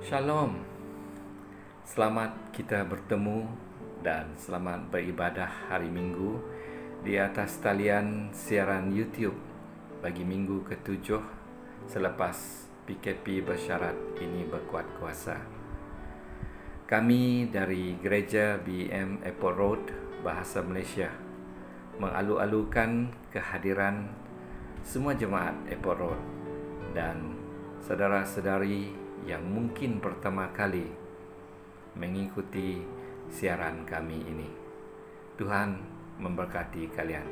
Shalom, selamat kita bertemu dan selamat beribadah hari Minggu di atas talian siaran YouTube bagi minggu ke-7 selepas PKP bersyarat ini berkuat kuasa. Kami dari Gereja BM Airport Road, Bahasa Malaysia, mengalu-alukan kehadiran semua jemaat Airport Road dan saudara-saudari yang mungkin pertama kali mengikuti siaran kami ini. Tuhan memberkati kalian.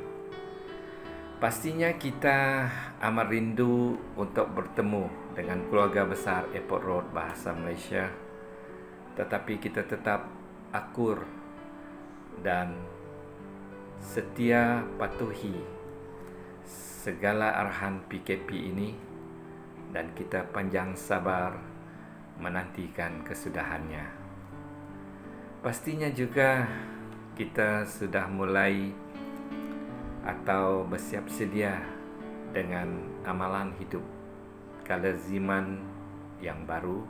Pastinya kita amat rindu untuk bertemu dengan keluarga besar Airport Road Bahasa Malaysia, tetapi kita tetap akur dan setia patuhi segala arahan PKP ini, dan kita panjang sabar menantikan kesudahannya. Pastinya juga kita sudah mulai atau bersiap sedia dengan amalan hidup kelaziman yang baru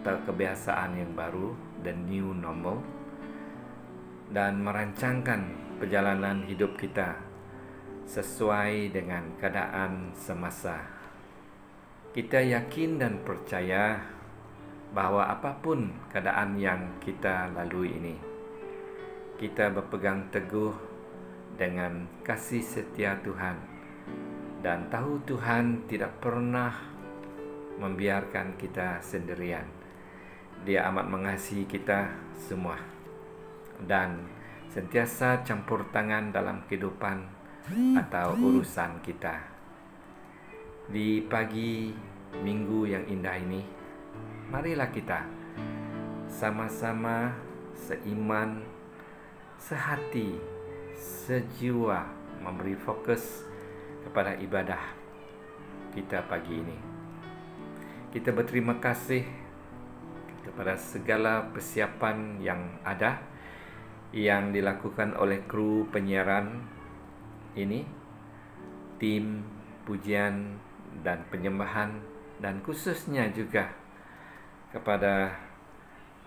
atau kebiasaan yang baru, the new normal, dan merancangkan perjalanan hidup kita sesuai dengan keadaan semasa. Kita yakin dan percaya bahawa apapun keadaan yang kita lalui ini, kita berpegang teguh dengan kasih setia Tuhan dan tahu Tuhan tidak pernah membiarkan kita sendirian. Dia amat mengasihi kita semua dan sentiasa campur tangan dalam kehidupan atau urusan kita. Di pagi minggu yang indah ini, marilah kita sama-sama seiman, sehati, sejiwa memberi fokus kepada ibadah kita pagi ini. Kita berterima kasih kepada segala persiapan yang ada, yang dilakukan oleh kru penyiaran ini, tim pujian dan penyembahan, dan khususnya juga kepada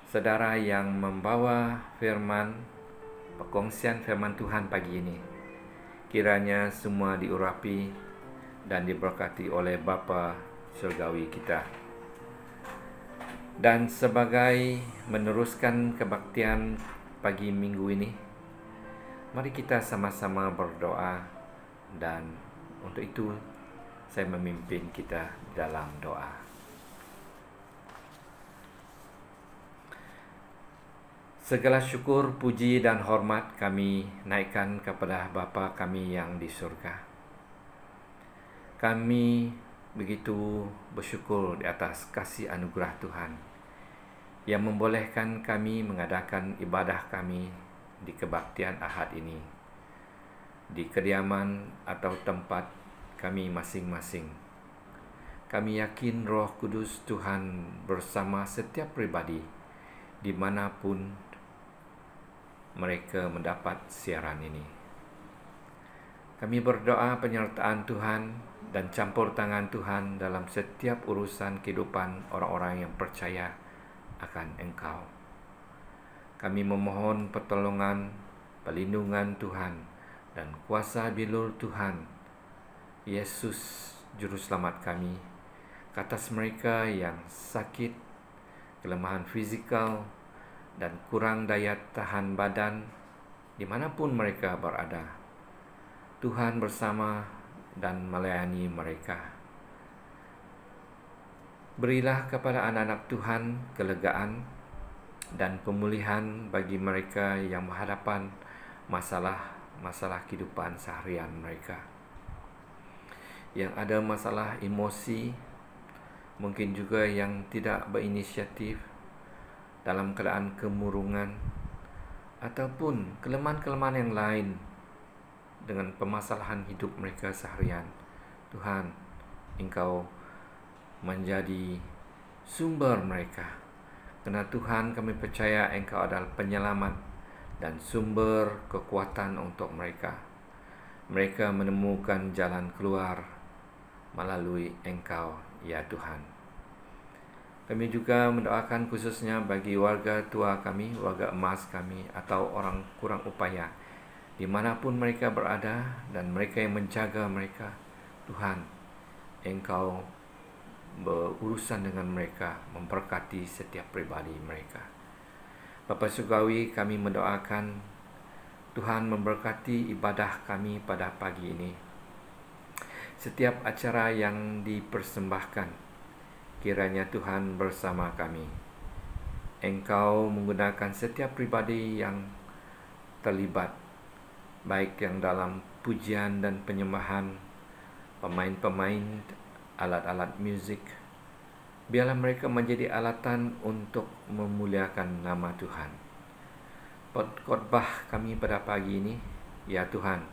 saudara yang membawa firman, perkongsian firman Tuhan pagi ini. Kiranya semua diurapi dan diberkati oleh Bapa Surgawi kita. Dan sebagai meneruskan kebaktian pagi minggu ini, mari kita sama-sama berdoa, dan untuk itu saya memimpin kita dalam doa. Segala syukur, puji dan hormat kami naikkan kepada Bapa kami yang di surga. Kami begitu bersyukur di atas kasih anugerah Tuhan yang membolehkan kami mengadakan ibadah kami di kebaktian Ahad ini, di kediaman atau tempat kami masing-masing. Kami yakin Roh Kudus Tuhan bersama setiap pribadi dimanapun mereka mendapat siaran ini. Kami berdoa penyertaan Tuhan dan campur tangan Tuhan dalam setiap urusan kehidupan orang-orang yang percaya akan Engkau. Kami memohon pertolongan, perlindungan Tuhan dan kuasa bilur Tuhan Yesus Juru Selamat kami ke atas mereka yang sakit, kelemahan fizikal dan kurang daya tahan badan dimanapun mereka berada. Tuhan bersama dan melayani mereka. Berilah kepada anak-anak Tuhan kelegaan dan pemulihan bagi mereka yang menghadapan masalah kehidupan seharian mereka, yang ada masalah emosi, mungkin juga yang tidak berinisiatif, dalam keadaan kemurungan, ataupun kelemahan-kelemahan yang lain dengan permasalahan hidup mereka seharian. Tuhan, Engkau menjadi sumber mereka. Kerana Tuhan, kami percaya Engkau adalah penyelamat dan sumber kekuatan untuk mereka. Mereka menemukan jalan keluar melalui Engkau, ya Tuhan. Kami juga mendoakan khususnya bagi warga tua kami, warga emas kami, atau orang kurang upaya, dimanapun mereka berada dan mereka yang menjaga mereka. Tuhan, Engkau berurusan dengan mereka, memberkati setiap pribadi mereka. Bapa Surgawi, kami mendoakan Tuhan memberkati ibadah kami pada pagi ini. Setiap acara yang dipersembahkan, kiranya Tuhan bersama kami. Engkau menggunakan setiap pribadi yang terlibat, baik yang dalam pujian dan penyembahan, pemain-pemain, alat-alat muzik. Biarlah mereka menjadi alatan untuk memuliakan nama Tuhan. Khotbah kami pada pagi ini, ya Tuhan,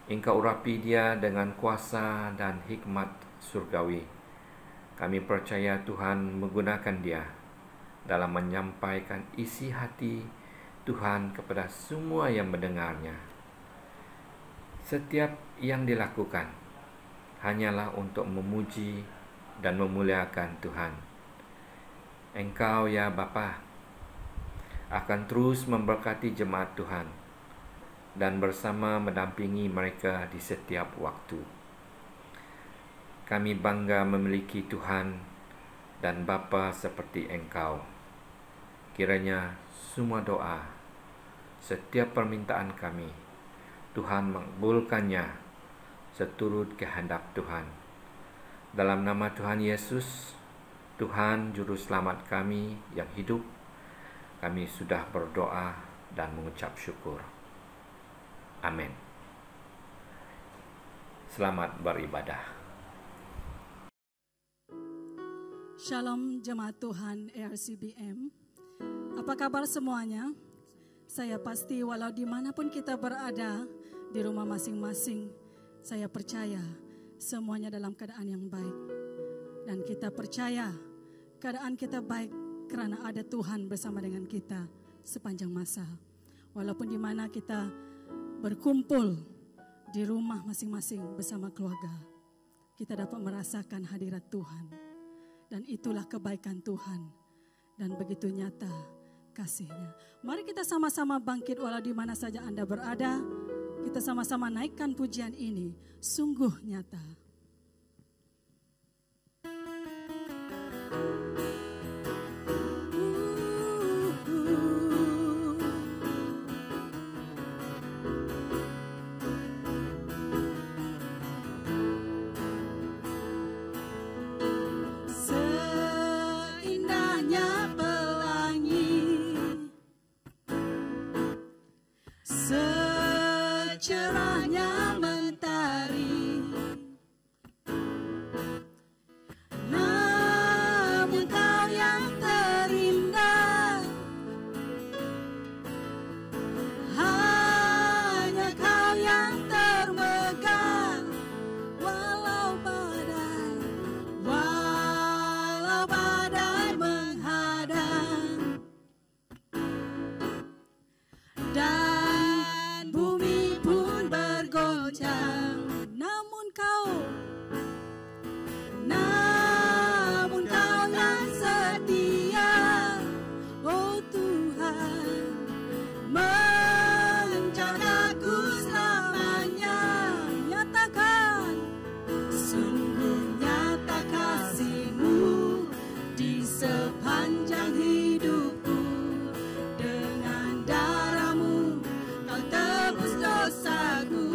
Engkau urapi dia dengan kuasa dan hikmat surgawi. Kami percaya Tuhan menggunakan dia dalam menyampaikan isi hati Tuhan kepada semua yang mendengarnya. Setiap yang dilakukan hanyalah untuk memuji dan memuliakan Tuhan. Engkau ya Bapa akan terus memberkati jemaat Tuhan dan bersama mendampingi mereka di setiap waktu. Kami bangga memiliki Tuhan dan Bapa seperti Engkau. Kiranya semua doa, setiap permintaan kami, Tuhan mengabulkannya seturut kehendak Tuhan. Dalam nama Tuhan Yesus, Tuhan Juru Selamat kami yang hidup, kami sudah berdoa dan mengucap syukur. Amin. Selamat beribadah. Shalom jemaat Tuhan ARCBM. Apa kabar semuanya? Saya pasti walau dimanapun kita berada, di rumah masing-masing, saya percaya semuanya dalam keadaan yang baik. Dan kita percaya keadaan kita baik karena ada Tuhan bersama dengan kita sepanjang masa. Walaupun di mana kita berkumpul di rumah masing-masing bersama keluarga, kita dapat merasakan hadirat Tuhan. Dan itulah kebaikan Tuhan. Dan begitu nyata kasih-Nya. Mari kita sama-sama bangkit walau di mana saja Anda berada. Kita sama-sama naikkan pujian ini. Sungguh nyata. Secerahnya mentari, namun kau yang terindah, hanya kau yang termegah. Walau badai menghadang, dan bumi pun bergoncang, namun kau yang setia, oh Tuhan, menjagaku selamanya. Nyatakan, sungguh nyata kasih-Mu di sepanjang hidupku. Dengan darah-Mu Kau tebus dosaku.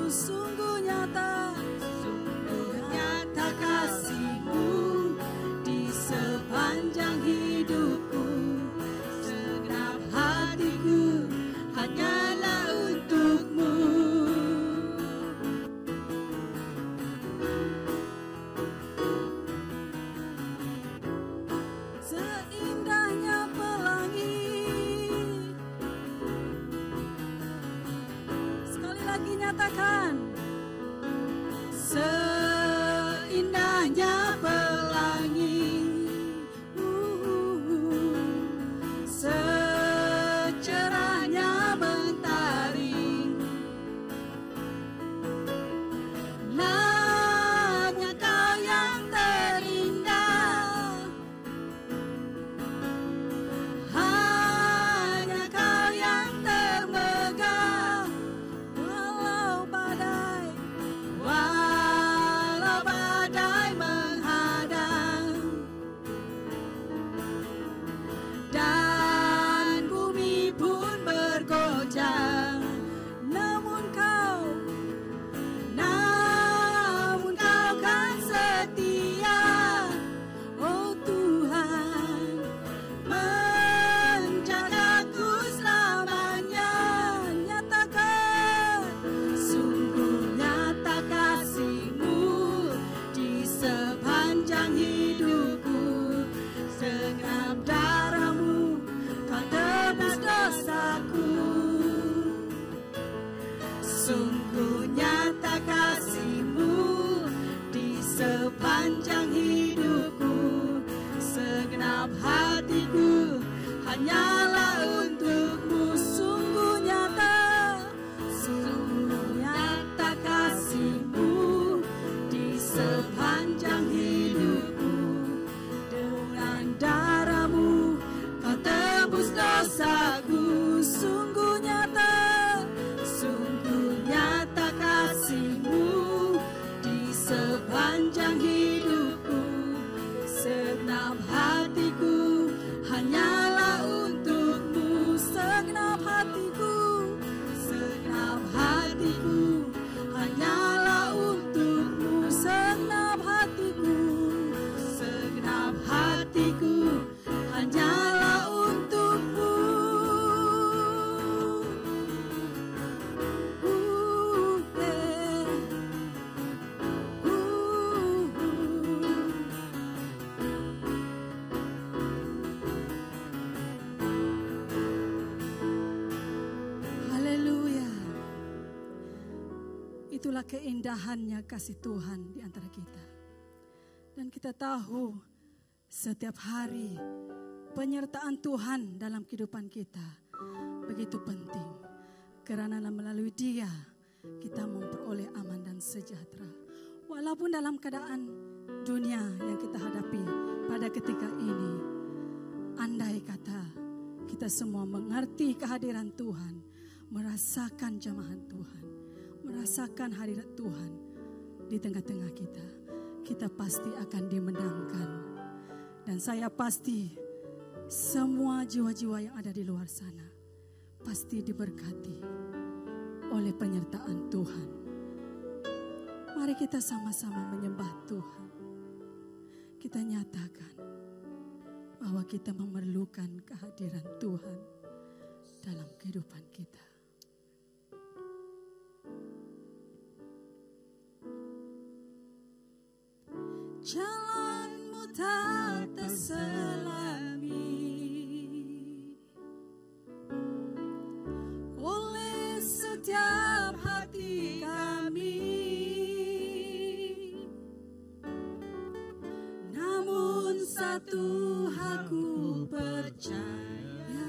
Sungguh nyata kasih-Mu di sepanjang hidupku. Segenap hatiku hanyalah untuk-Mu. Seindahnya pelangi, sekali lagi nyatakan, seindahnya pelangi, secerahnya mentari, hanya kau yang terindah, Itulah keindahannya kasih Tuhan di antara kita. Dan kita tahu setiap hari penyertaan Tuhan dalam kehidupan kita begitu penting. Karena melalui Dia kita memperoleh aman dan sejahtera. Walaupun dalam keadaan dunia yang kita hadapi pada ketika ini, andai kata kita semua mengerti kehadiran Tuhan, merasakan jamahan Tuhan, merasakan hadirat Tuhan di tengah-tengah kita, kita pasti akan dimenangkan. Dan saya pasti semua jiwa-jiwa yang ada di luar sana pasti diberkati oleh penyertaan Tuhan. Mari kita sama-sama menyembah Tuhan. Kita nyatakan bahwa kita memerlukan kehadiran Tuhan dalam kehidupan kita. Jalanmu tak terselami oleh setiap hati kami, namun satu aku percaya,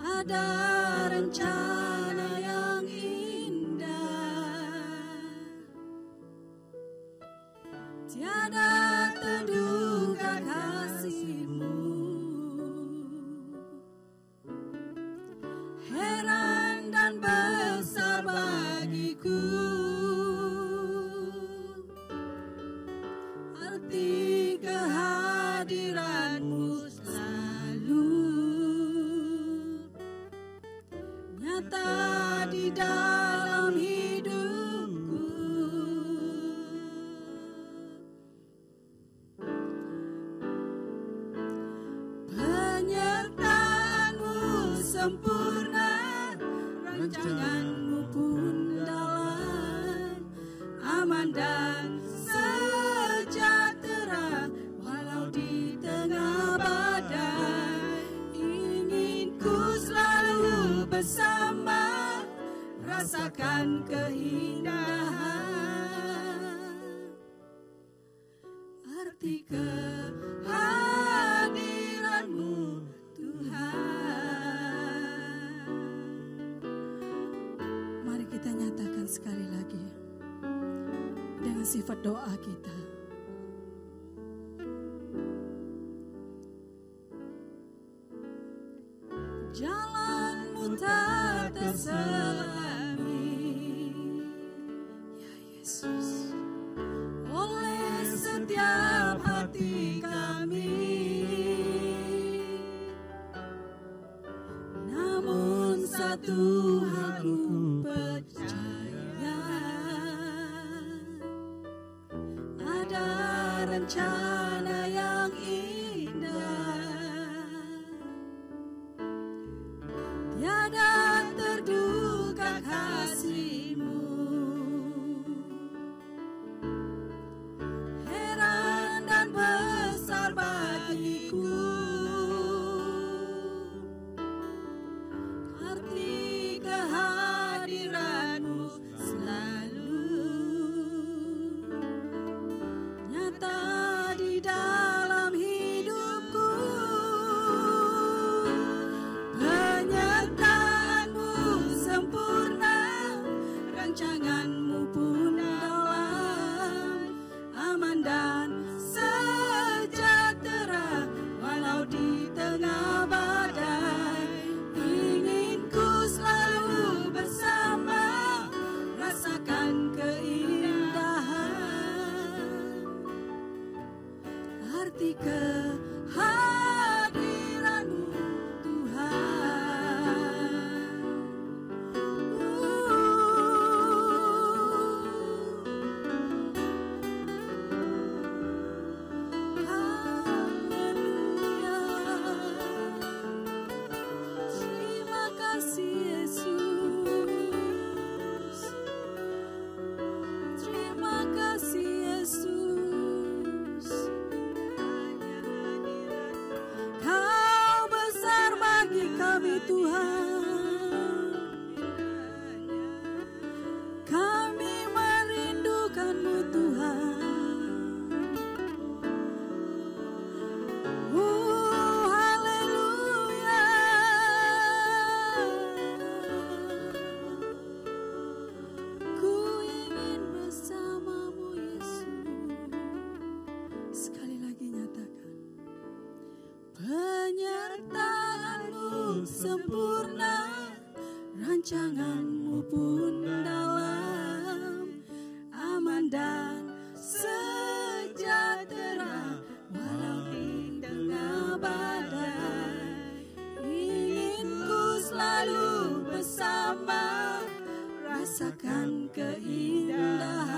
ada rencana yang tiada terduga kasih-Mu, heran dan besar bagiku arti kehadiran-Mu selalu nyata di dalam hidupku. Sempurna, rancangan-Mu pun dalam, aman dan sejahtera walau di tengah badai. Ingin ku selalu bersama, rasakan keindahan arti kehadiran-Mu Tuhan. Kita nyatakan sekali lagi dengan sifat doa kita. Jalan-Mu tak terselami, ya Yesus, oleh setiap hati kami, namun satu aku percaya, ada rencana yang indah, tiada terduga kasih-Mu, heran dan besar bagiku arti kehadiran-Mu selalu nyata di dalam hidupku. Penyertaan-Mu sempurna, rancangan-Mu pun dalam, aman dan sejahtera walau di tengah badai. Ingin ku selalu bersama, rasakan keindahan arti kehadiran-Mu Tuhan. Haleluya. Terima kasih Yesus. Terima kasih Yesus. Kau besar bagi kami Tuhan. sempurna, rancangan-Mu pun dalam, aman dan sejahtera walau di tengah badai. Ingin ku selalu bersama, rasakan keindahan,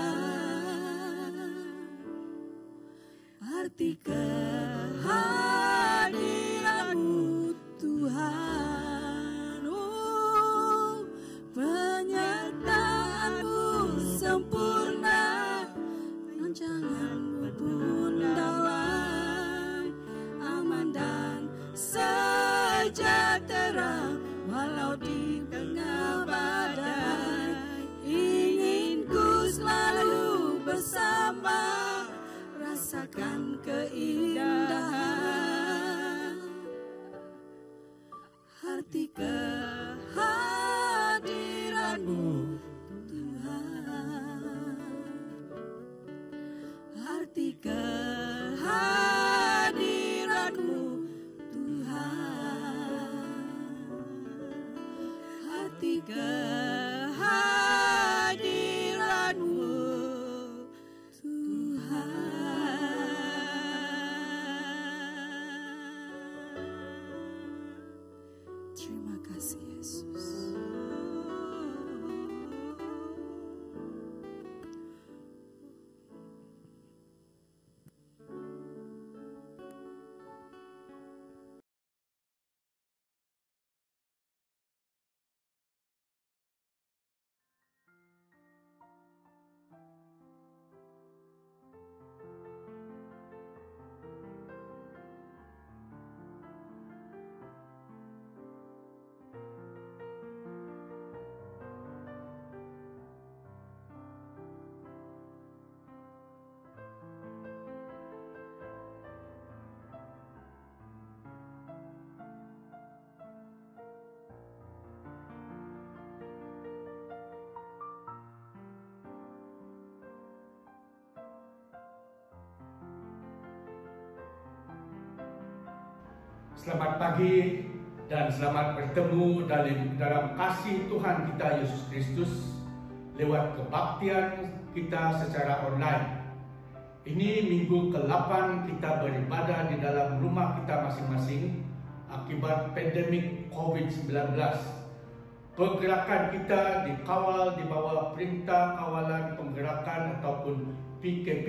arti kehadiran-Mu Tuhan. Oh, penyertaan-Mu sempurna, rancangan-Mu pun dalam, aman dan sejahtera walau di tengah badai. Ingin ku selalu bersama, rasakan keindahan, arti kehadiran-Mu Tuhan, arti kehadiran-Mu Tuhan, arti kehadiran-Mu Tuhan. Terima kasih Yesus. Selamat pagi dan selamat bertemu dalam kasih Tuhan kita Yesus Kristus lewat kebaktian kita secara online. Ini minggu ke-8 kita beribadah di dalam rumah kita masing-masing akibat pandemik COVID-19. Pergerakan kita dikawal di bawah Perintah Kawalan Penggerakan ataupun PKP.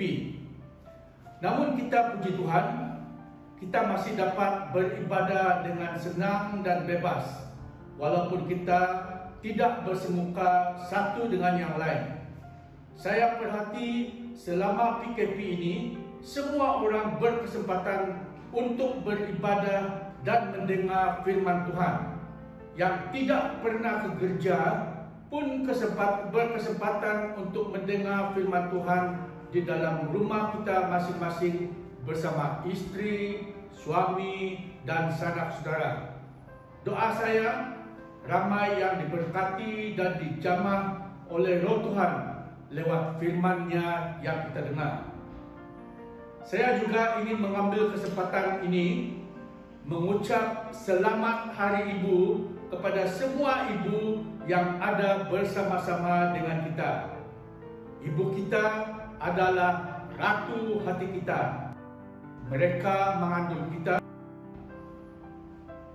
Namun kita puji Tuhan, kita masih dapat beribadah dengan senang dan bebas walaupun kita tidak bersemuka satu dengan yang lain. Saya perhati selama PKP ini semua orang berkesempatan untuk beribadah dan mendengar firman Tuhan. Yang tidak pernah ke gereja pun berkesempatan untuk mendengar firman Tuhan di dalam rumah kita masing-masing bersama istri, suami, dan sanak saudara. Doa saya, ramai yang diberkati dan dijamah oleh Roh Tuhan lewat firman-Nya yang kita dengar. Saya juga ingin mengambil kesempatan ini mengucap selamat Hari Ibu kepada semua ibu yang ada bersama-sama dengan kita. Ibu kita adalah ratu hati kita. Mereka mengandung kita,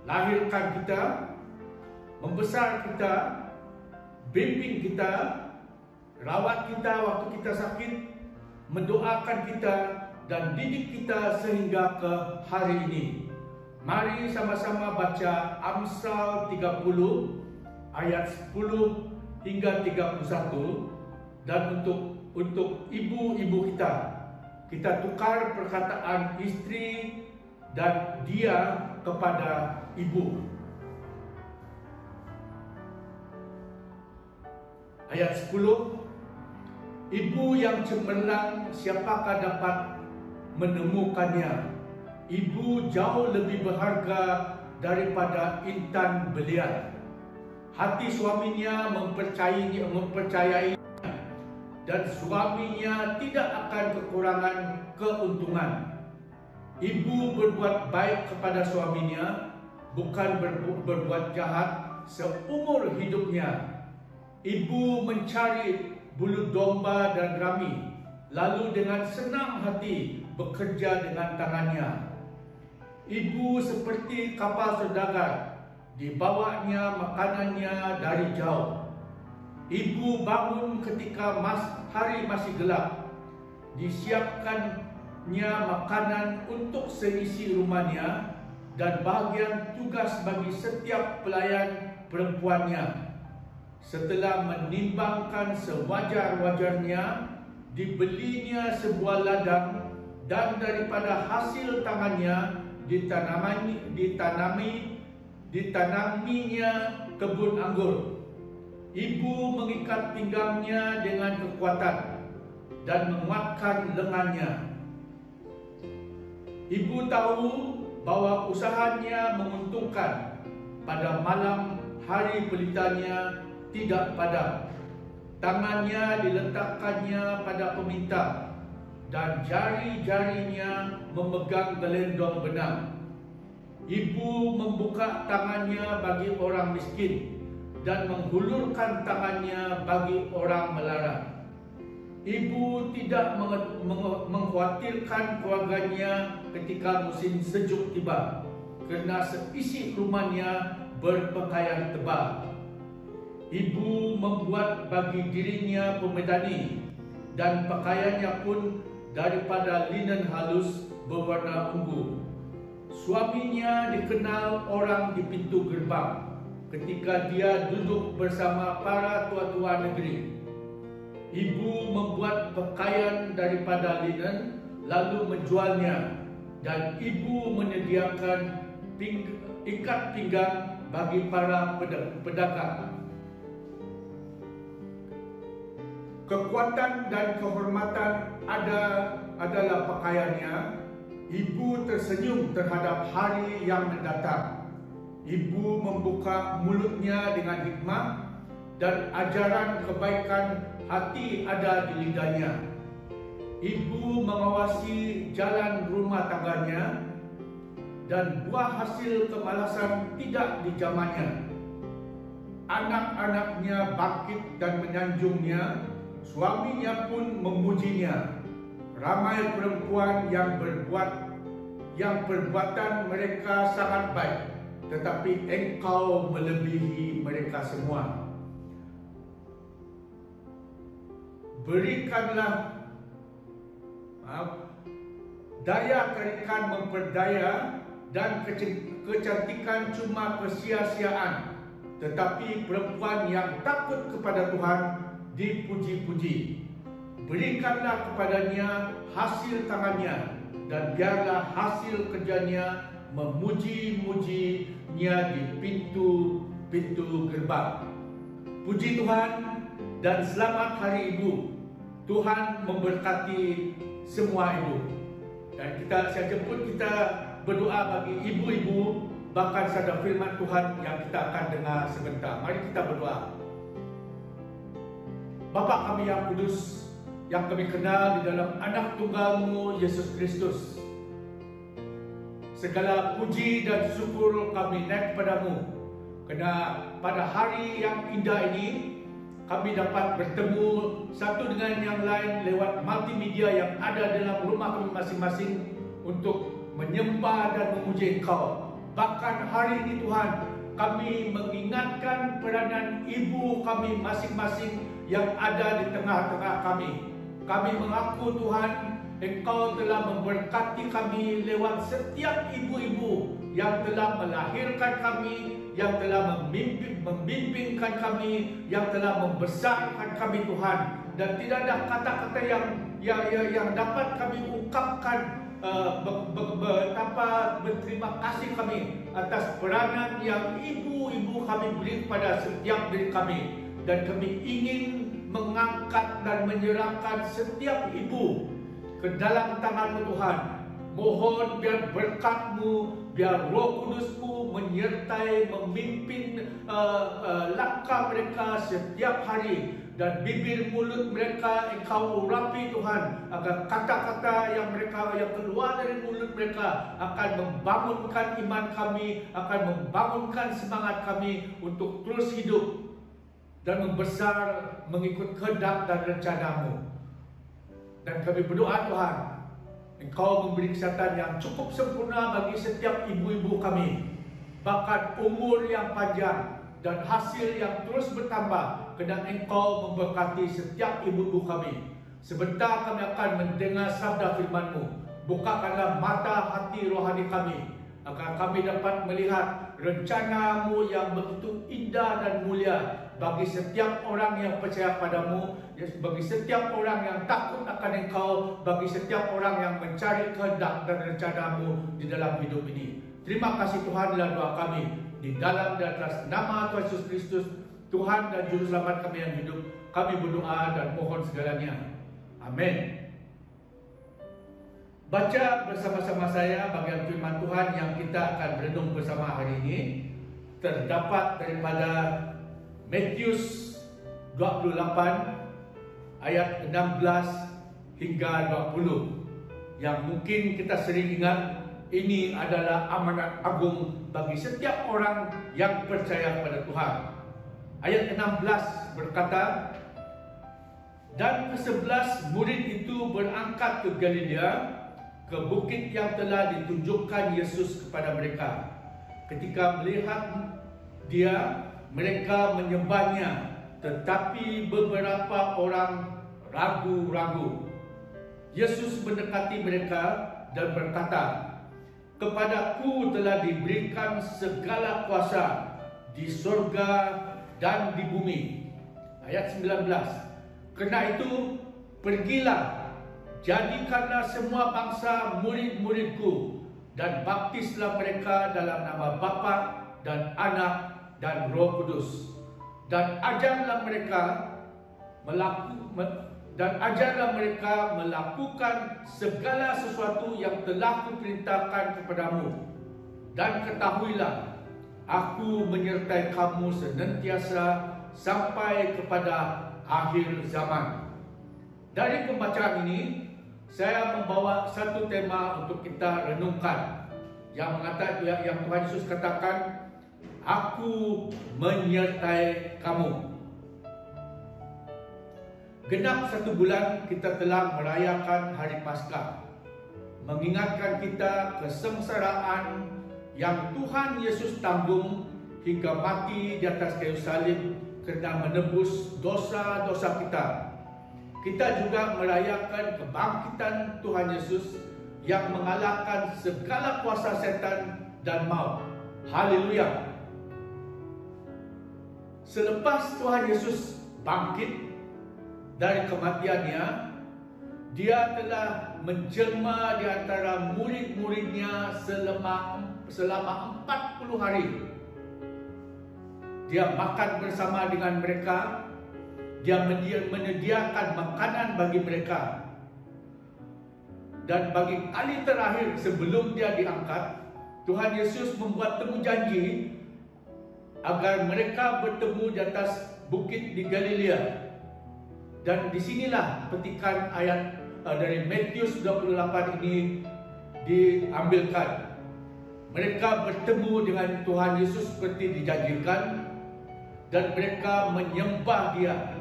lahirkan kita, membesar kita, bimbing kita, rawat kita waktu kita sakit, mendoakan kita, dan didik kita sehingga ke hari ini. Mari sama-sama baca Amsal 30 ayat 10 hingga 31, dan untuk ibu-ibu kita tukar perkataan istri dan dia kepada ibu. Ayat 10, ibu yang cemerlang siapakah dapat menemukannya? Ibu jauh lebih berharga daripada intan belian. Hati suaminya mempercayai dan suaminya tidak akan kekurangan keuntungan. Ibu berbuat baik kepada suaminya bukan berbuat jahat seumur hidupnya. Ibu mencari bulu domba dan rami, lalu dengan senang hati bekerja dengan tangannya. Ibu seperti kapal saudagar, dibawanya makanannya dari jauh. Ibu bangun ketika hari masih gelap, disiapkannya makanan untuk seisi rumahnya dan bahagian tugas bagi setiap pelayan perempuannya. Setelah menimbangkan sewajar-wajarnya, dibelinya sebuah ladang dan daripada hasil tangannya ditanaminya kebun anggur. Ibu mengikat pinggangnya dengan kekuatan dan menguatkan lengannya. Ibu tahu bahwa usahanya menguntungkan. Pada malam hari pelitanya tidak padam. Tangannya diletakkannya pada peminta dan jari-jarinya memegang gelendong benang. Ibu membuka tangannya bagi orang miskin dan menghulurkan tangannya bagi orang melarat. Ibu tidak mengkhawatirkan keluarganya ketika musim sejuk tiba, kerana seisi rumahnya berpakaian tebal. Ibu membuat bagi dirinya pemedani, dan pakaiannya pun daripada linen halus berwarna ungu. Suaminya dikenal orang di pintu gerbang ketika dia duduk bersama para tua-tua negeri. Ibu membuat pakaian daripada linen lalu menjualnya, dan ibu menyediakan ikat pinggang bagi para pedagang. Kekuatan dan kehormatan adalah pakaiannya. Ibu tersenyum terhadap hari yang mendatang. Ibu membuka mulutnya dengan hikmah, dan ajaran kebaikan hati ada di lidahnya. Ibu mengawasi jalan rumah tangganya, dan buah hasil kemalasan tidak dijamannya. Anak-anaknya bangkit dan menyanjungnya, suaminya pun memujinya. Ramai perempuan yang perbuatan mereka sangat baik, tetapi engkau melebihi mereka semua. Berikanlah daya kerikan memperdaya, dan kecantikan cuma persia-siaan, tetapi perempuan yang takut kepada Tuhan dipuji-puji. Berikanlah kepadanya hasil tangannya, dan biarlah hasil kerjanya memuji-mujinya di pintu-pintu gerbang. Puji Tuhan dan selamat Hari Ibu. Tuhan memberkati semua ibu. Dan saya jemput kita berdoa bagi ibu-ibu, bahkan sabda firman Tuhan yang kita akan dengar sebentar. Mari kita berdoa. Bapa kami yang kudus, yang kami kenal di dalam anak tunggal-Mu Yesus Kristus, segala puji dan syukur kami naik kepadamu, kerana pada hari yang indah ini kami dapat bertemu satu dengan yang lain lewat multimedia yang ada dalam rumah kami masing-masing untuk menyembah dan memuji Engkau. Bahkan hari ini Tuhan, kami mengingatkan peranan ibu kami masing-masing yang ada di tengah-tengah kami. Kami mengaku Tuhan, Engkau telah memberkati kami lewat setiap ibu-ibu yang telah melahirkan kami, yang telah membimbingkan kami, yang telah membesarkan kami Tuhan. Dan tidak ada kata-kata yang dapat kami ungkapkan betapa berterima kasih kami atas peranan yang ibu-ibu kami beri kepada setiap diri kami. Dan kami ingin mengangkat dan menyerahkan setiap ibu ke dalam tangan-Mu Tuhan. Mohon biar berkat-Mu, biar Roh Kudus-Mu menyertai, memimpin langkah mereka setiap hari. dan bibir mulut mereka Engkau urapi Tuhan, agar kata-kata yang keluar dari mulut mereka akan membangunkan iman kami, akan membangunkan semangat kami untuk terus hidup dan membesar mengikut kehendak dan rencana-Mu. Dan kami berdoa Tuhan, Engkau memberi kesehatan yang cukup sempurna bagi setiap ibu-ibu kami, bahkan umur yang panjang dan hasil yang terus bertambah, kerana Engkau memberkati setiap ibu-ibu kami. Sebentar kami akan mendengar sabda firman-Mu. Bukakanlah mata hati rohani kami, agar kami dapat melihat rencana-Mu yang begitu indah dan mulia bagi setiap orang yang percaya padamu, bagi setiap orang yang takut akan Engkau, bagi setiap orang yang mencari kehendak dan rencana-Mu di dalam hidup ini. Terima kasih Tuhan, dalam doa kami di dalam dan atas nama Tuhan Yesus Kristus, Tuhan dan Juru Selamat kami yang hidup, kami berdoa dan mohon segalanya. Amin. Baca bersama-sama saya bagian firman Tuhan yang kita akan berenung bersama hari ini, terdapat daripada Matius 28 ayat 16 hingga 20, yang mungkin kita sering ingat. Ini adalah amanat agung bagi setiap orang yang percaya pada Tuhan. Ayat 16 berkata, dan ke-11 murid itu berangkat ke Galilea, ke bukit yang telah ditunjukkan Yesus kepada mereka. Ketika melihat dia, mereka menyembahnya, tetapi beberapa orang ragu-ragu. Yesus mendekati mereka dan berkata, kepadaku telah diberikan segala kuasa di surga dan di bumi. Ayat 19. Karena itu, pergilah, jadikanlah semua bangsa murid-muridku, dan baptislah mereka dalam nama Bapa dan Anak dan Roh Kudus, dan ajarlah mereka melakukan segala sesuatu yang telah kuperintahkan kepadamu. Dan ketahuilah, aku menyertai kamu senantiasa sampai kepada akhir zaman. Dari pembacaan ini, saya membawa satu tema untuk kita renungkan, yang Tuhan Yesus katakan, aku menyertai kamu. Genap 1 bulan kita telah merayakan Hari Paskah, mengingatkan kita kesengsaraan yang Tuhan Yesus tanggung hingga mati di atas kayu salib kerana menebus dosa-dosa kita. Kita juga merayakan kebangkitan Tuhan Yesus yang mengalahkan segala kuasa setan dan maut. Haleluya. Selepas Tuhan Yesus bangkit dari kematiannya, dia telah menjelma di antara murid-muridnya selama 40 hari. Dia makan bersama dengan mereka. Dia menyediakan makanan bagi mereka. Dan bagi kali terakhir sebelum dia diangkat, Tuhan Yesus membuat temu janji agar mereka bertemu di atas bukit di Galilea. Dan disinilah petikan ayat dari Matius 28 ini diambilkan. Mereka bertemu dengan Tuhan Yesus seperti dijanjikan, dan mereka menyembah dia.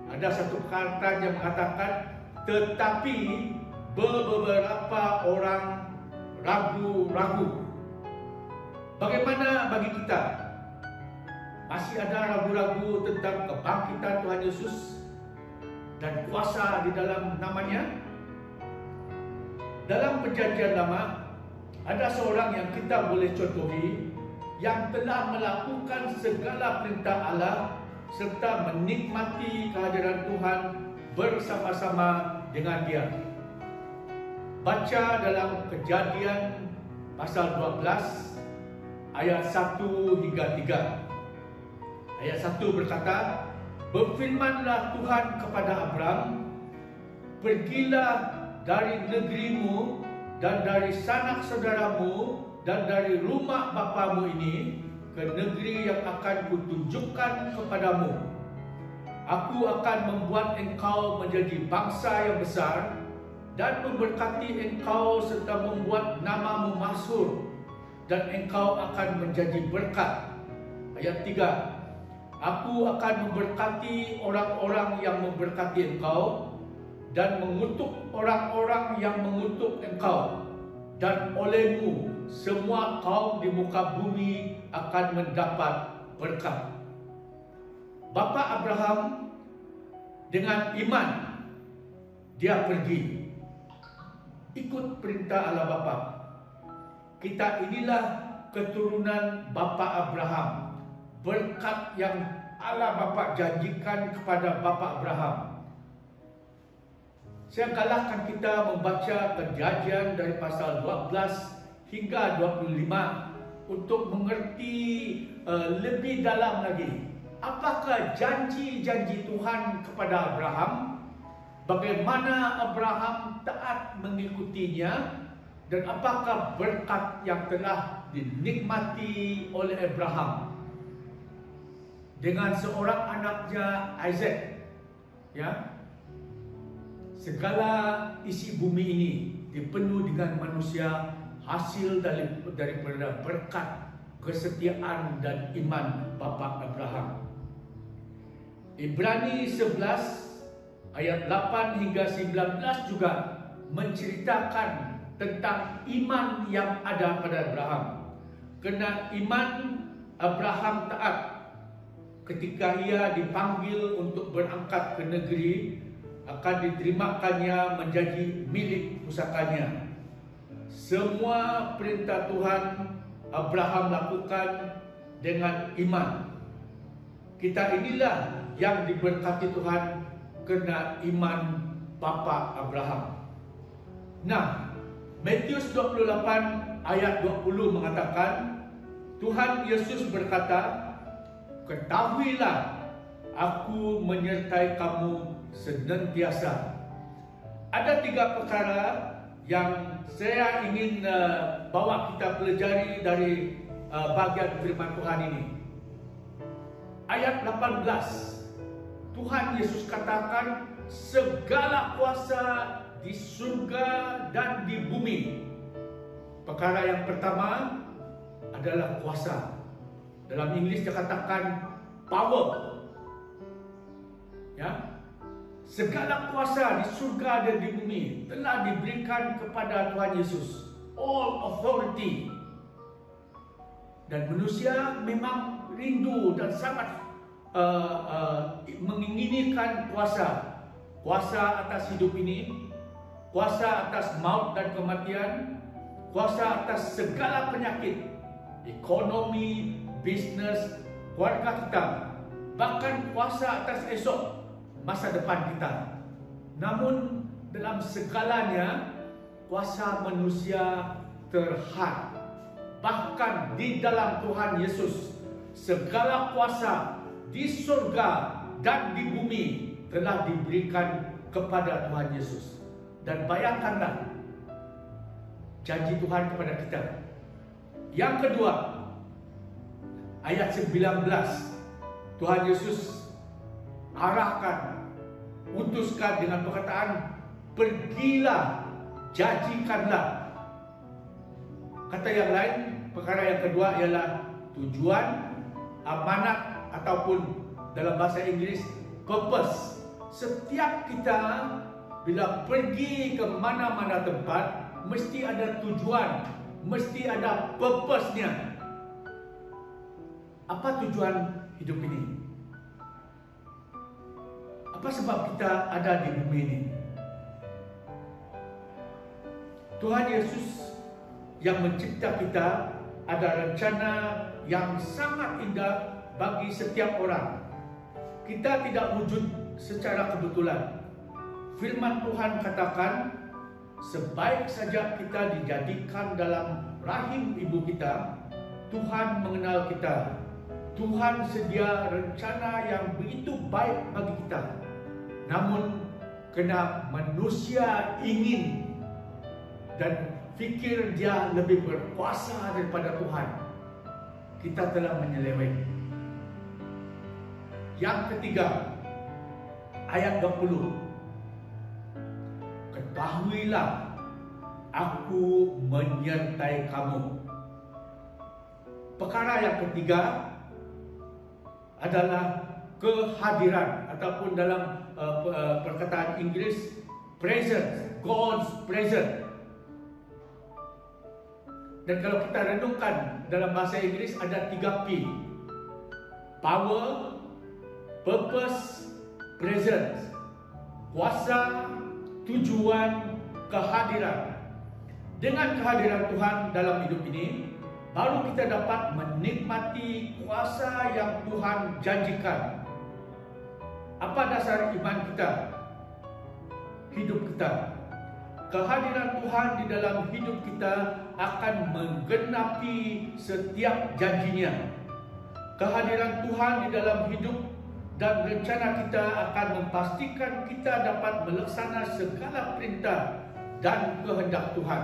Ada satu kata yang mengatakan, tetapi beberapa orang ragu-ragu. Bagaimana bagi kita? Masih ada ragu-ragu tentang kebangkitan Tuhan Yesus dan kuasa di dalam namanya? Dalam Perjanjian Lama, ada seorang yang kita boleh contohi, yang telah melakukan segala perintah Allah serta menikmati kehadiran Tuhan bersama-sama dengan dia. Baca dalam Kejadian pasal 12 ayat 1 hingga 3. Ayat 1 berkata, berfirmanlah Tuhan kepada Abram, pergilah dari negerimu dan dari sanak saudaramu dan dari rumah bapamu ini ke negeri yang akan kutunjukkan kepadamu. Aku akan membuat engkau menjadi bangsa yang besar dan memberkati engkau serta membuat namamu masyhur, dan engkau akan menjadi berkat. Ayat 3. Aku akan memberkati orang-orang yang memberkati engkau dan mengutuk orang-orang yang mengutuk engkau, dan olehmu semua kaum di muka bumi akan mendapat berkat. Bapa Abraham dengan iman dia pergi ikut perintah Allah Bapa. Kita inilah keturunan Bapa Abraham. Berkat yang Allah Bapa janjikan kepada Bapa Abraham. Saya galakkan kita membaca Kejadian dari pasal 12 hingga 25 untuk mengerti lebih dalam lagi. Apakah janji-janji Tuhan kepada Abraham? Bagaimana Abraham taat mengikutinya, dan apakah berkat yang telah dinikmati oleh Abraham dengan seorang anaknya Isaac, ya? Segala isi bumi ini dipenuhi dengan manusia, hasil daripada berkat kesetiaan dan iman Bapa Abraham. Ibrani 11 ayat 8 hingga 19 juga menceritakan tentang iman yang ada pada Abraham. Kerana iman Abraham taat ketika ia dipanggil untuk berangkat ke negeri, akan diterimakannya menjadi milik pusakanya. Semua perintah Tuhan Abraham lakukan dengan iman. Kita inilah yang diberkati Tuhan kerana iman Bapa Abraham. Nah, Matius 28 ayat 20 mengatakan, Tuhan Yesus berkata, ketahuilah aku menyertai kamu senantiasa. Ada 3 perkara yang saya ingin bawa kita pelajari dari bagian firman Tuhan ini. Ayat 18, Tuhan Yesus katakan segala kuasa di surga dan di bumi. Perkara yang pertama adalah kuasa. Dalam Inggeris dikatakan power. Ya. Segala kuasa di surga dan di bumi telah diberikan kepada Tuhan Yesus. All authority. Dan manusia memang rindu dan sangat menginginkan kuasa. Kuasa atas hidup ini, kuasa atas maut dan kematian, kuasa atas segala penyakit, ekonomi, bisnes, keluarga kita, bahkan kuasa atas esok, masa depan kita. Namun dalam segalanya, kuasa manusia terhad. Bahkan di dalam Tuhan Yesus, segala kuasa di surga dan di bumi telah diberikan kepada Tuhan Yesus. Dan bayangkanlah janji Tuhan kepada kita. Yang kedua, ayat 19, Tuhan Yesus arahkan, utuskan dengan perkataan, pergilah, janjikanlah. Kata yang lain, perkara yang kedua ialah tujuan, amanat, ataupun dalam bahasa Inggeris purpose. Setiap kita bila pergi ke mana-mana tempat mesti ada tujuan, mesti ada purpose-nya. Apa tujuan hidup ini? Apa sebab kita ada di bumi ini? Tuhan Yesus yang mencipta kita ada rencana yang sangat indah bagi setiap orang. Kita tidak wujud secara kebetulan. Firman Tuhan katakan, sebaik saja kita dijadikan dalam rahim ibu kita, Tuhan mengenal kita. Tuhan sedia rencana yang begitu baik bagi kita. Namun, kerana manusia ingin dan fikir dia lebih berkuasa daripada Tuhan, kita telah menyeleweng. Yang ketiga, ayat 20. Ketahuilah, aku menyertai kamu. Perkara yang ketiga adalah kehadiran, ataupun dalam perkataan Inggeris, presence, God's presence. Dan kalau kita renungkan dalam bahasa Inggeris ada 3 P. Power, purpose, presence. Kuasa, tujuan, kehadiran. Dengan kehadiran Tuhan dalam hidup ini, baru kita dapat menikmati kuasa yang Tuhan janjikan. Apa dasar iman kita? Hidup kita. Kehadiran Tuhan di dalam hidup kita akan menggenapi setiap janjinya. Kehadiran Tuhan di dalam hidup dan rencana kita akan memastikan kita dapat melaksanakan segala perintah dan kehendak Tuhan.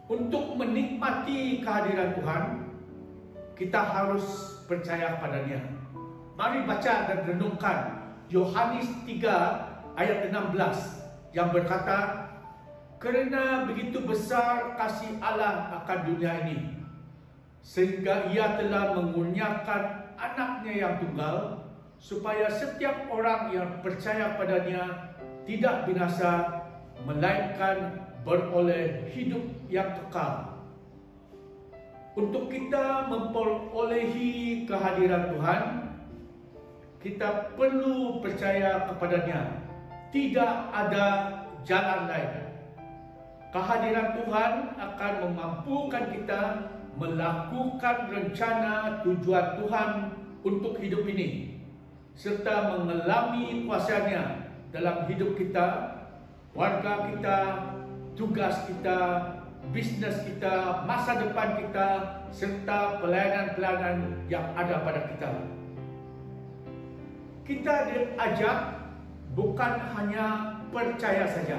Untuk menikmati kehadiran Tuhan, kita harus percaya padanya. Mari baca dan renungkan Yohanes 3 ayat 16 yang berkata, kerana begitu besar kasih Allah akan dunia ini, sehingga Ia telah mengurniakan anaknya yang tunggal, supaya setiap orang yang percaya padanya tidak binasa, melainkan beroleh hidup yang kekal. Untuk kita memperolehi kehadiran Tuhan, kita perlu percaya kepadanya. Tidak ada jalan lain. Kehadiran Tuhan akan memampukan kita melakukan rencana tujuan Tuhan untuk hidup ini, serta mengalami kuasanya dalam hidup kita, warga kita, tugas kita, bisnes kita, masa depan kita, serta pelayanan-pelayanan yang ada pada kita. Kita diajak bukan hanya percaya saja.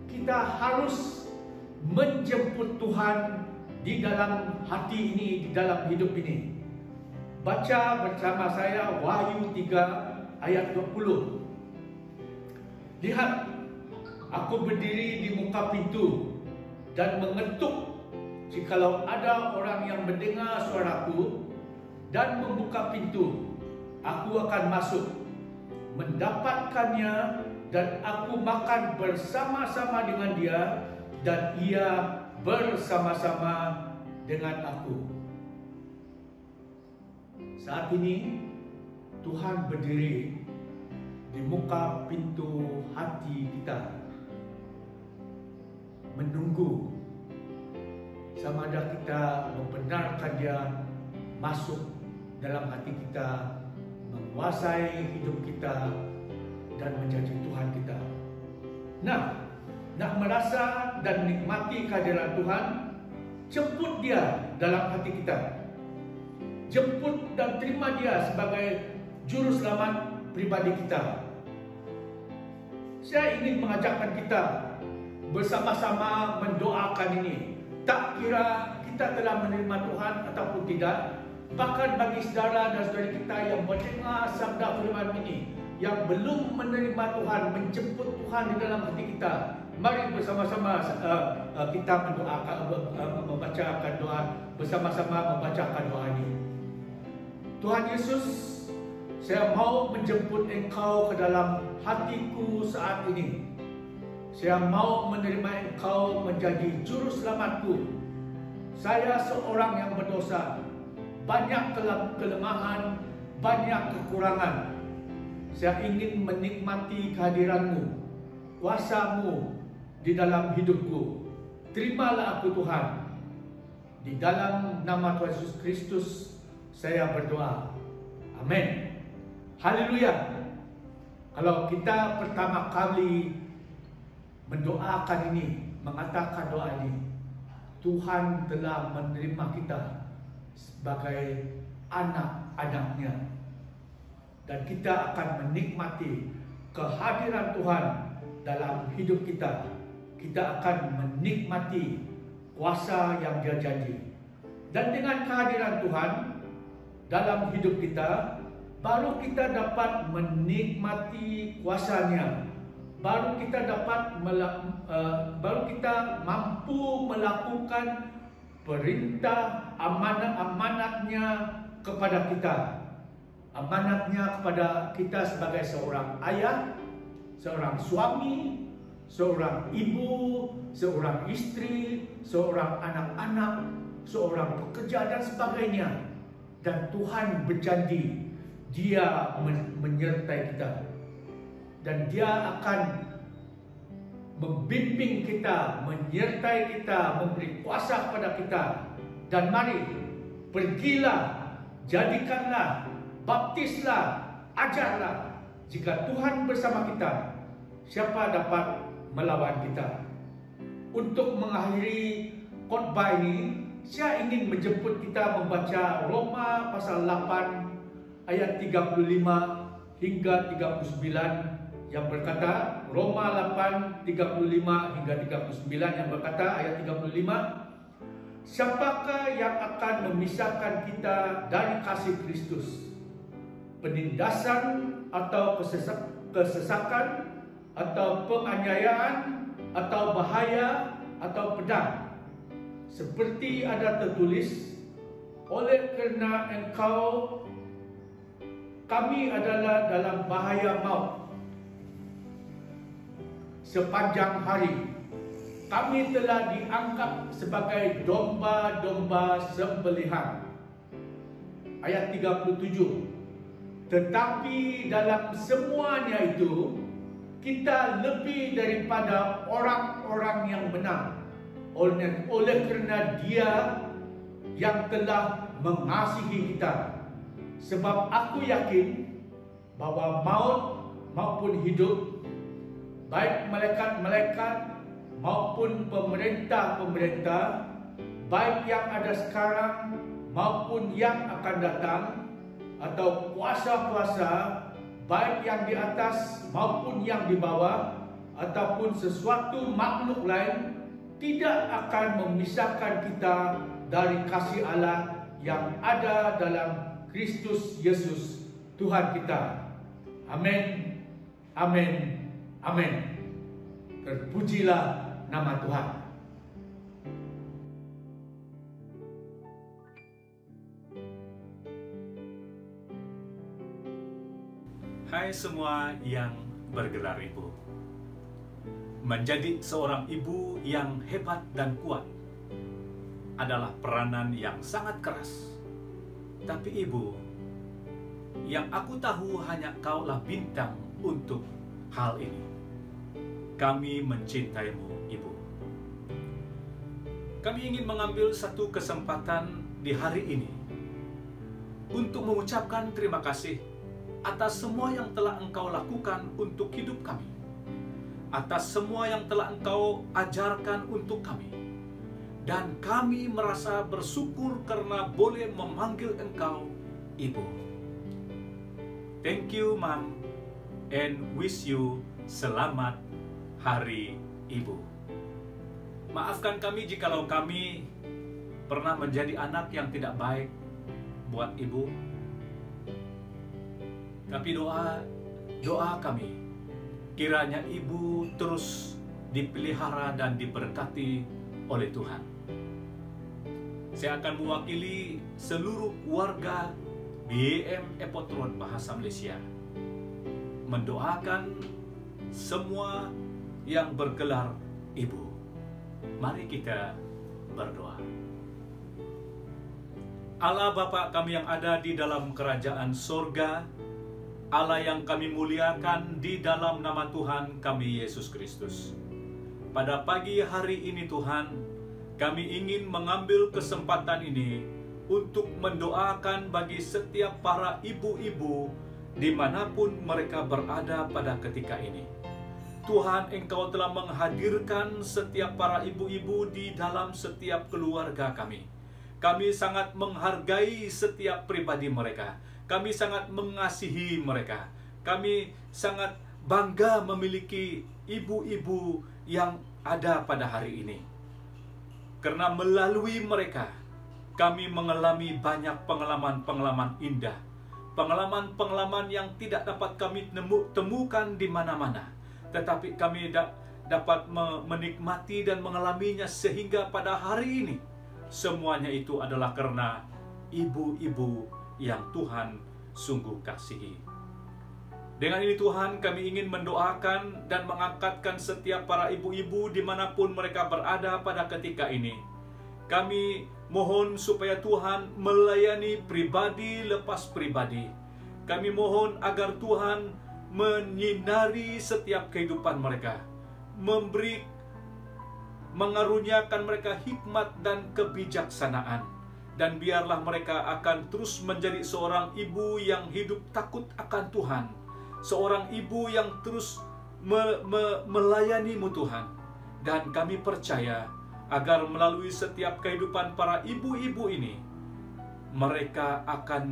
Kita harus menjemput Tuhan di dalam hati ini, di dalam hidup ini. Baca bersama saya Wahyu 3 ayat 20. Lihat, aku berdiri di muka pintu dan mengetuk. Jikalau ada orang yang mendengar suaraku dan membuka pintu, aku akan masuk, mendapatkannya, dan aku makan bersama-sama dengan dia, dan ia bersama-sama dengan aku. Saat ini Tuhan berdiri di muka pintu hati kita, menunggu sama ada kita membenarkan dia masuk dalam hati kita, menguasai hidup kita, dan menjadi Tuhan kita. Nah, nak merasa dan nikmati kehadiran Tuhan, jemput dia dalam hati kita. Jemput dan terima dia sebagai juru selamat pribadi kita. Saya ingin mengajakkan kita bersama-sama mendoakan ini. Tak kira kita telah menerima Tuhan ataupun tidak, bahkan bagi saudara dan saudari kita yang mendengar sabda firman ini, yang belum menerima Tuhan, menjemput Tuhan di dalam hati kita, mari bersama-sama kita membacakan doa, bersama-sama membacakan doa ini. Tuhan Yesus, saya mau menjemput Engkau ke dalam hatiku saat ini. Saya mau menerima Engkau menjadi juru selamatku. Saya seorang yang berdosa, banyak kelemahan, banyak kekurangan. Saya ingin menikmati kehadiran-Mu, kuasa-Mu di dalam hidupku. Terimalah aku Tuhan. Di dalam nama Tuhan Yesus Kristus saya berdoa. Amin. Haleluya. Kalau kita pertama kali mendoakan ini, mengatakan doa ini, Tuhan telah menerima kita sebagai anak-anaknya. Dan kita akan menikmati kehadiran Tuhan dalam hidup kita. Kita akan menikmati kuasa yang Dia janji. Dan dengan kehadiran Tuhan dalam hidup kita, baru kita dapat menikmati kuasa-Nya, baru kita mampu melakukan perintah amanat-amanat-Nya kepada kita. Amanat-Nya kepada kita sebagai seorang ayah, seorang suami, seorang ibu, seorang istri, seorang anak-anak, seorang pekerja dan sebagainya. Dan Tuhan berjanji Dia menyertai kita, dan Dia akan membimbing kita, menyertai kita, memberi kuasa kepada kita. Dan mari, pergilah, jadikanlah, baptislah, ajarlah. Jika Tuhan bersama kita, siapa dapat melawan kita? Untuk mengakhiri khotbah ini, saya ingin menjemput kita membaca Roma pasal 8 ayat 35 hingga 39 yang berkata, Roma 8 35 hingga 39 yang berkata, ayat 35, siapakah yang akan memisahkan kita dari kasih Kristus? Penindasan atau kesesakan, atau penganiayaan, atau bahaya, atau pedang? Seperti ada tertulis, oleh kerana engkau, kami adalah dalam bahaya maut sepanjang hari. Kami telah dianggap sebagai domba-domba sembelihan. Ayat 37. Tetapi dalam semuanya itu, kita lebih daripada orang-orang yang menang, oleh kerana Dia yang telah mengasihi kita. Sebab aku yakin bahwa maut maupun hidup, baik malaikat-malaikat maupun pemerintah-pemerintah, baik yang ada sekarang maupun yang akan datang, atau kuasa-kuasa, baik yang di atas maupun yang di bawah, ataupun sesuatu makhluk lain, tidak akan memisahkan kita dari kasih Allah yang ada dalam Kristus Yesus Tuhan kita. Amin. Amin. Amin. Terpujilah nama Tuhan. Hai semua yang bergelar ibu. Menjadi seorang ibu yang hebat dan kuat adalah peranan yang sangat keras. Tapi ibu, yang aku tahu hanya kaulah bintang untuk hal ini. Kami mencintaimu, ibu. Kami ingin mengambil satu kesempatan di hari ini untuk mengucapkan terima kasih atas semua yang telah engkau lakukan untuk hidup kami, atas semua yang telah engkau ajarkan untuk kami. Dan kami merasa bersyukur karena boleh memanggil engkau ibu. Thank you, Mom, and wish you selamat Hari Ibu. Maafkan kami jikalau kami pernah menjadi anak yang tidak baik buat ibu. Tapi doa kami, kiranya ibu terus dipelihara dan diberkati oleh Tuhan. Saya akan mewakili seluruh warga BEM Epotron Bahasa Malaysia mendoakan semua yang bergelar ibu. Mari kita berdoa. Allah Bapa kami yang ada di dalam kerajaan sorga, Allah yang kami muliakan di dalam nama Tuhan kami Yesus Kristus. Pada pagi hari ini Tuhan, kami ingin mengambil kesempatan ini untuk mendoakan bagi setiap para ibu-ibu dimanapun mereka berada pada ketika ini. Tuhan, Engkau telah menghadirkan setiap para ibu-ibu di dalam setiap keluarga kami. Kami sangat menghargai setiap pribadi mereka. Kami sangat mengasihi mereka. Kami sangat bangga memiliki ibu-ibu yang ada pada hari ini. Karena melalui mereka, kami mengalami banyak pengalaman-pengalaman indah, pengalaman-pengalaman yang tidak dapat kami temukan di mana-mana, tetapi kami dapat menikmati dan mengalaminya sehingga pada hari ini. Semuanya itu adalah karena ibu-ibu yang Tuhan sungguh kasihi. Dengan ini Tuhan, kami ingin mendoakan dan mengangkatkan setiap para ibu-ibu dimanapun mereka berada pada ketika ini. Kami mohon supaya Tuhan melayani pribadi lepas pribadi. Kami mohon agar Tuhan menyinari setiap kehidupan mereka, mengaruniakan mereka hikmat dan kebijaksanaan. Dan biarlah mereka akan terus menjadi seorang ibu yang hidup takut akan Tuhan, seorang ibu yang terus melayani-Mu Tuhan. Dan kami percaya agar melalui setiap kehidupan para ibu-ibu ini, mereka akan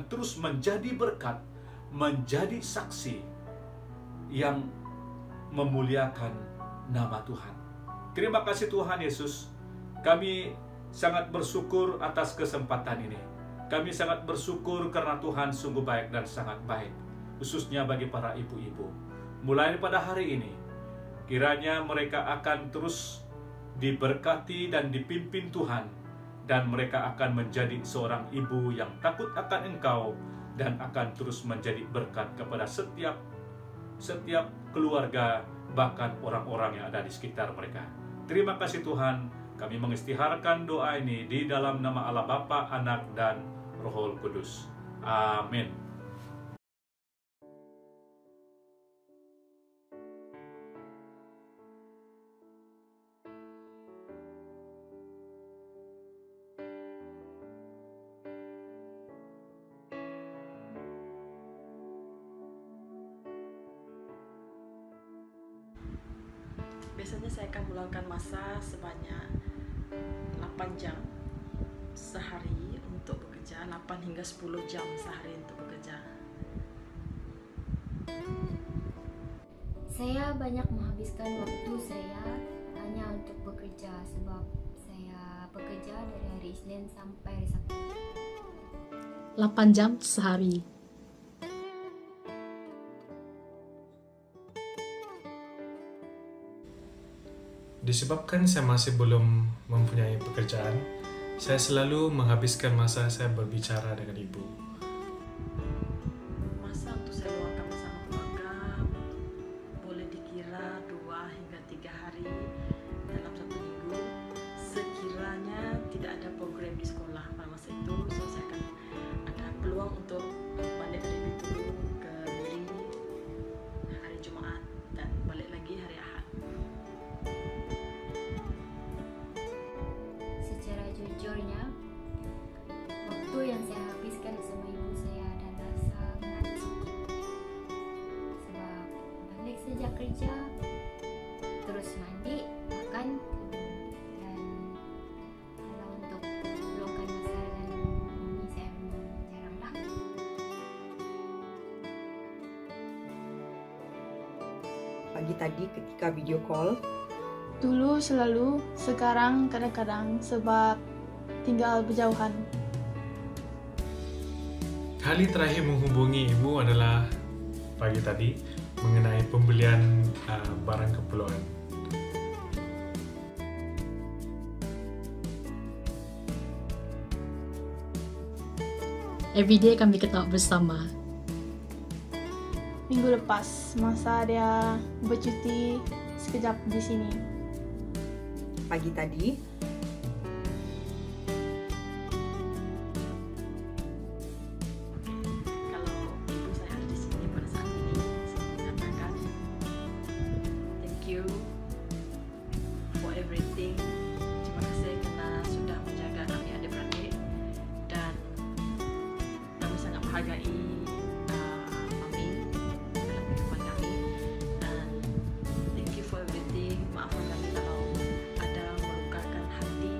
terus menjadi berkat, menjadi saksi yang memuliakan nama Tuhan. Terima kasih Tuhan Yesus. Kami sangat bersyukur atas kesempatan ini. Kami sangat bersyukur karena Tuhan sungguh baik dan sangat baik, khususnya bagi para ibu-ibu. Mulai pada hari ini, kiranya mereka akan terus diberkati dan dipimpin Tuhan, dan mereka akan menjadi seorang ibu yang takut akan Engkau dan akan terus menjadi berkat kepada setiap keluarga, bahkan orang-orang yang ada di sekitar mereka. Terima kasih Tuhan. Kami mengistiharkan doa ini di dalam nama Allah Bapa, Anak, dan Roh Kudus. Amin. Biasanya saya akan meluangkan masa sebanyak 8 jam sehari untuk bekerja, 8 hingga 10 jam sehari untuk bekerja. Saya banyak menghabiskan waktu saya hanya untuk bekerja, sebab saya bekerja dari hari Isnin sampai hari Sabtu. 8 jam sehari. Disebabkan saya masih belum mempunyai pekerjaan, saya selalu menghabiskan masa saya berbicara dengan ibu. Masa untuk saya luangkan bersama keluarga boleh dikira 2 hingga 3 hari dalam 1 minggu, sekiranya tidak ada program di sekolah pada masa itu. So saya akan ada peluang untuk balik dari Bintulu ke Miri hari Jumaat dan balik lagi hari Ahad. Secara jujurnya, waktu yang saya habiskan bersama ibu saya adalah sangat sedikit. Sebab balik sejak kerja, terus mandi, makan, tidur. Dan kalau untuk meluangkan masa dengan mami, saya memang jaranglah. Pagi tadi ketika video call, Dulu selalu, sekarang kadang-kadang sebab tinggal berjauhan. Kali terakhir menghubungi ibu adalah pagi tadi mengenai pembelian barang keperluan. Everyday kami ketawa bersama. Minggu lepas, masa dia bercuti sekejap di sini. pagi tadi, kalau ibu saya ada di sini pada saat ini, saya mengatakan thank you for everything. Terima kasih karena sudah menjaga kami adik-beradik, dan kami sangat menghargai mami dalam kehidupan kami, dan thank you for everything. Maafkan kami kalau ada melukakan hati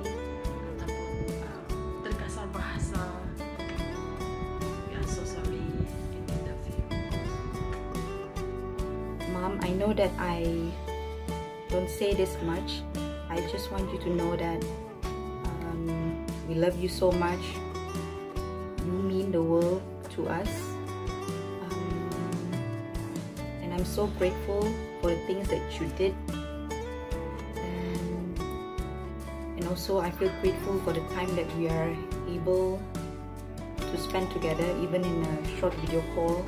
ataupun terkasar bahasa. We are so sorry and we love you. Mom, I know that I don't say this much. I just want you to know that we love you so much. You to us. And I'm so grateful for the things that you did. And also I feel grateful for the time that we are able to spend together, even in a short video call.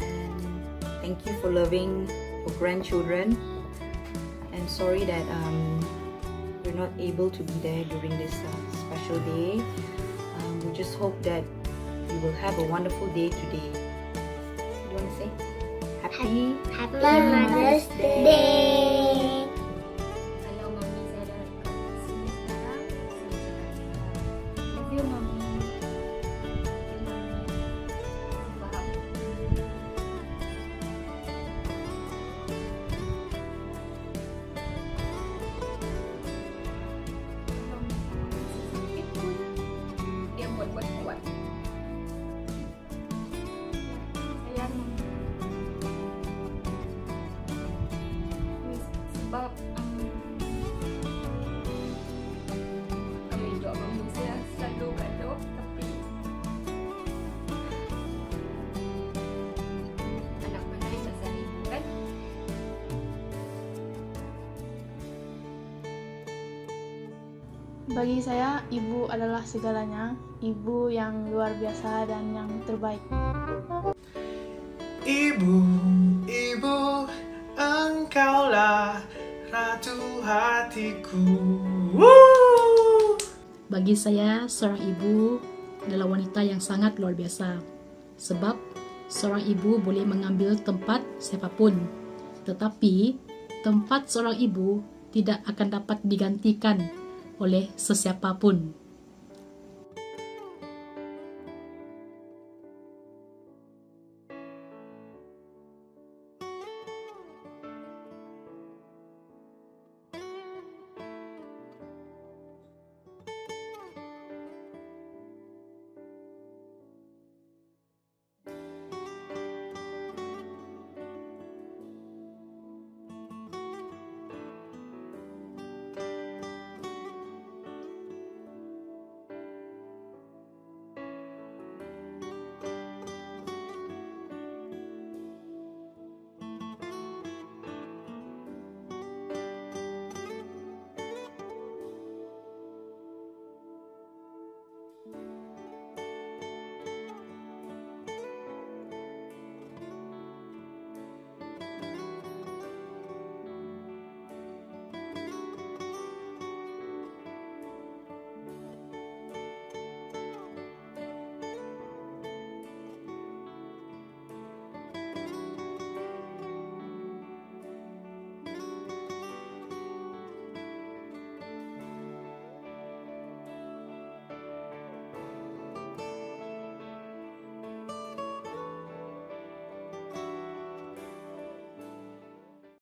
And thank you for loving your grandchildren. And sorry that we're not able to be there during this special day. We just hope that you will have a wonderful day today. What do you want to say? Happy Mother's Day. Halo Mami, saya dah kat sini sekarang. Love you Mami. Faham. Sakit pun dia buat. Sayang. Sebab kami hidup Mami saya selalu gaduh, tapi anak pandai tak saling ibu kan. Bagi saya, ibu adalah segalanya. Ibu yang luar biasa dan yang terbaik. Ibu, ibu, engkaulah ratu hatiku. Bagi saya, seorang ibu adalah wanita yang sangat luar biasa. Sebab seorang ibu boleh mengambil tempat siapapun. Tetapi, tempat seorang ibu tidak akan dapat digantikan oleh sesiapapun.